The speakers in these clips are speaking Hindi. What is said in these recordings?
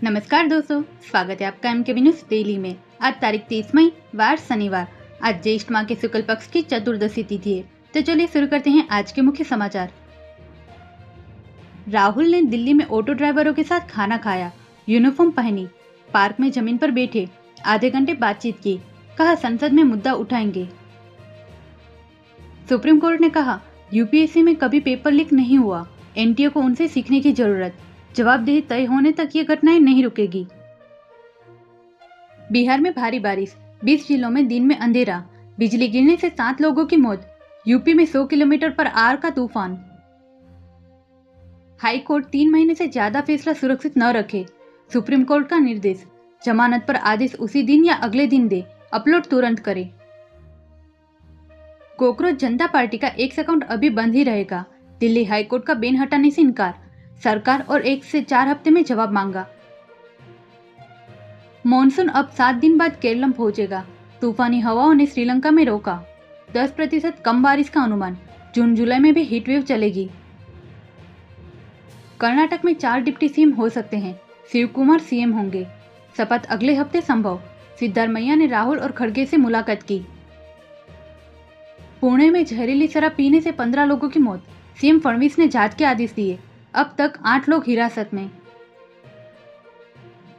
नमस्कार दोस्तों, स्वागत है आपका एमकेबी न्यूज डेली में। आज तारीख 30 मई वार शनिवार। आज ज्येष्ठ माह के शुक्ल पक्ष की चतुर्दशी तिथि है। तो चलिए शुरू करते हैं आज के मुख्य समाचार। राहुल ने दिल्ली में ऑटो ड्राइवरों के साथ खाना खाया, यूनिफॉर्म पहनी, पार्क में जमीन पर बैठे आधे घंटे बातचीत की, कहा संसद में मुद्दा उठाएंगे। सुप्रीम कोर्ट ने कहा यूपीएससी में कभी पेपर लीक नहीं हुआ, एनटीए को उनसे सीखने की जरूरत, जवाबदेही तय होने तक ये घटनाएं नहीं रुकेगी। बिहार में भारी बारिश, 20 जिलों में दिन में अंधेरा, बिजली गिरने से 7 लोगों की मौत। यूपी में 100 किलोमीटर पर आर का तूफान। हाई कोर्ट 3 महीने से ज्यादा फैसला सुरक्षित न रखे, सुप्रीम कोर्ट का निर्देश। जमानत पर आदेश उसी दिन या अगले दिन दे, अपलोड तुरंत करे। कॉकरोच जनता पार्टी का एक्स अकाउंट अभी बंद ही रहेगा, दिल्ली हाई कोर्ट का बैन हटाने से इनकार। सरकार और 1 से 4 हफ्ते में जवाब मांगा। मॉनसून अब 7 दिन बाद केरलम पहुंचेगा, तूफानी हवाओं ने श्रीलंका में रोका। 10% कम बारिश का अनुमान, जून जुलाई में भी हीट वेव चलेगी। कर्नाटक में 4 डिप्टी सीएम हो सकते हैं, शिव कुमार सीएम होंगे, शपथ अगले हफ्ते संभव। सिद्धारमैया ने राहुल और खड़गे से मुलाकात की। पुणे में जहरीली शराब पीने से 15 लोगों की मौत, सीएम फडणवीस ने जांच के आदेश दिए। अब तक 8 लोग हिरासत में।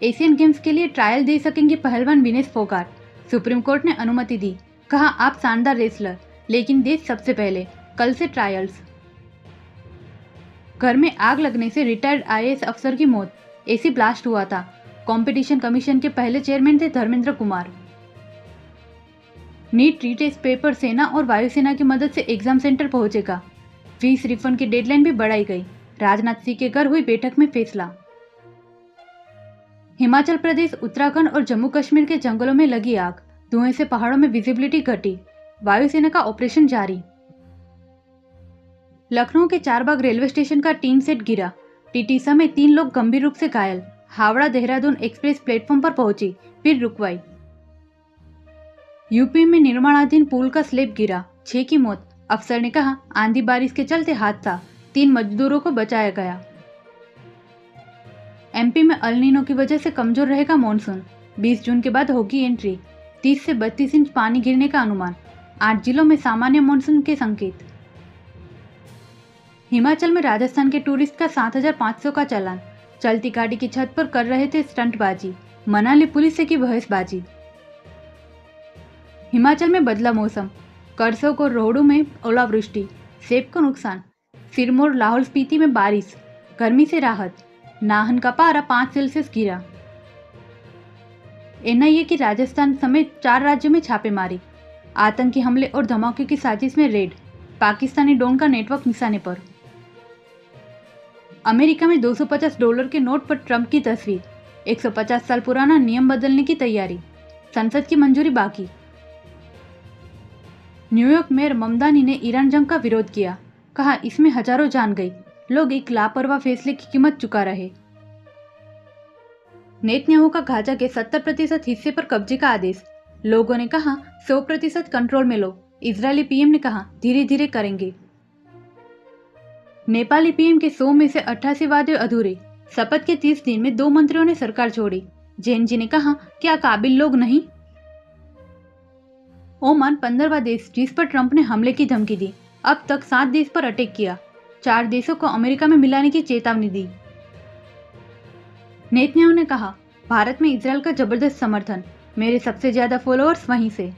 एशियन गेम्स के लिए ट्रायल दे सकेंगे पहलवान विनेश फोगाट, सुप्रीम कोर्ट ने अनुमति दी। कहा आप शानदार रेसलर, लेकिन देश सबसे पहले, कल से ट्रायल्स। घर में आग लगने से रिटायर्ड आईएएस अफसर की मौत, एसी ब्लास्ट हुआ था। कंपटीशन कमीशन के पहले चेयरमैन थे Dharmendra Kumar. NEET retest paper सेना और वायुसेना की मदद से एग्जाम सेंटर पहुंचेगा। फीस रिफंड की डेडलाइन भी बढ़ाई गई, राजनाथ सिंह के घर हुई बैठक में फैसला। हिमाचल प्रदेश, उत्तराखंड और जम्मू कश्मीर के जंगलों में लगी आग, धुएं से पहाड़ों में विजिबिलिटी घटी, वायुसेना का ऑपरेशन जारी। लखनऊ के चारबाग रेलवे स्टेशन का टीन सेट गिरा, टीटी समेत 3 लोग गंभीर रूप से घायल। हावड़ा देहरादून एक्सप्रेस प्लेटफॉर्म पर पहुंची, फिर रुकवाई। यूपी में निर्माणाधीन पुल का स्लैब गिरा, 6 की मौत। अफसर ने कहा आंधी बारिश के चलते हादसा, 3 मजदूरों को बचाया गया। एमपी में अल नीनो की वजह से कमजोर रहेगा मॉनसून, 20 जून के बाद होगी एंट्री। 30 से 32 इंच पानी गिरने का अनुमान, 8 जिलों में सामान्य मॉनसून के संकेत। हिमाचल में राजस्थान के टूरिस्ट का 7,500 का चालान, चलती गाड़ी की छत पर कर रहे थे स्टंटबाजी, मनाली पुलिस से की बहसबाजी। हिमाचल में बदला मौसम, करसोग और रोहडू में ओलावृष्टि, सेब को नुकसान। सिरमौर लाहौल स्पीति में बारिश, गर्मी से राहत। नाहन का पारा 5 सेल्सियस गिरा। एनआईए की राजस्थान समेत 4 राज्यों में छापेमारी, आतंकी हमले और धमाके की साजिश में रेड, पाकिस्तानी ड्रोन का नेटवर्क निशाने पर। अमेरिका में $250 के नोट पर ट्रंप की तस्वीर, 150 साल पुराना नियम बदलने की तैयारी, संसद की मंजूरी बाकी। न्यूयॉर्क मेयर ममदानी ने ईरान जंग का विरोध किया, कहा इसमें हजारों जान गई, लोग एक लापरवाह फैसले की कीमत चुका रहे। नेतन्याहू का गाजा के 70% हिस्से पर कब्जे का आदेश, लोगों ने कहा 100% कंट्रोल में लो। इजरायली पीएम ने कहा धीरे धीरे करेंगे। नेपाली पीएम के 100 में से 88 वादे अधूरे, शपथ के 30 दिन में 2 मंत्रियों ने सरकार छोड़ी। जैन जी ने कहा क्या काबिल लोग नहीं। ओमान 15वां देश जिस पर ट्रंप ने हमले की धमकी दी, अब तक 7 देश पर अटैक किया, 4 देशों को अमेरिका में मिलाने की चेतावनी दी। नेतन्याहू ने कहा भारत में इजरायल का जबरदस्त समर्थन, मेरे सबसे ज्यादा फॉलोअर्स वहीं से।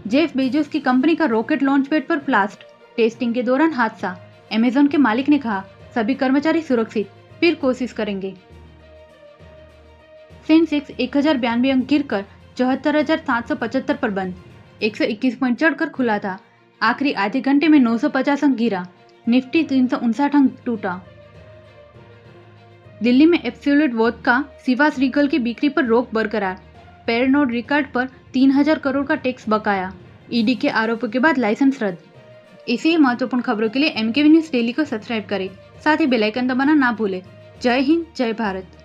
जेफ बेजोस की कंपनी का रॉकेट लॉन्च पैड पर ब्लास्ट, टेस्टिंग के दौरान हादसा। अमेजन के मालिक ने कहा सभी कर्मचारी सुरक्षित, फिर कोशिश करेंगे। सेंसेक्स 1092 अंक गिरकर 74,775 पर बंद, 121 पॉइंट चढ़कर खुला था। आखिरी आधे घंटे में 950 अंक गिरा, निफ्टी 359 अंक टूटा। दिल्ली में एब्सोल्यूट वोडका सिवास रीगल की बिक्री पर रोक बरकरार, पेरनोड रिकॉर्ड पर 3,000 करोड़ का टैक्स बकाया, ईडी के आरोपों के बाद लाइसेंस रद्द। इसी महत्वपूर्ण खबरों के लिए एमकेबी न्यूज डेली को सब्सक्राइब करें, साथ ही बेल आइकन दबाना ना भूलें। जय हिंद, जय भारत।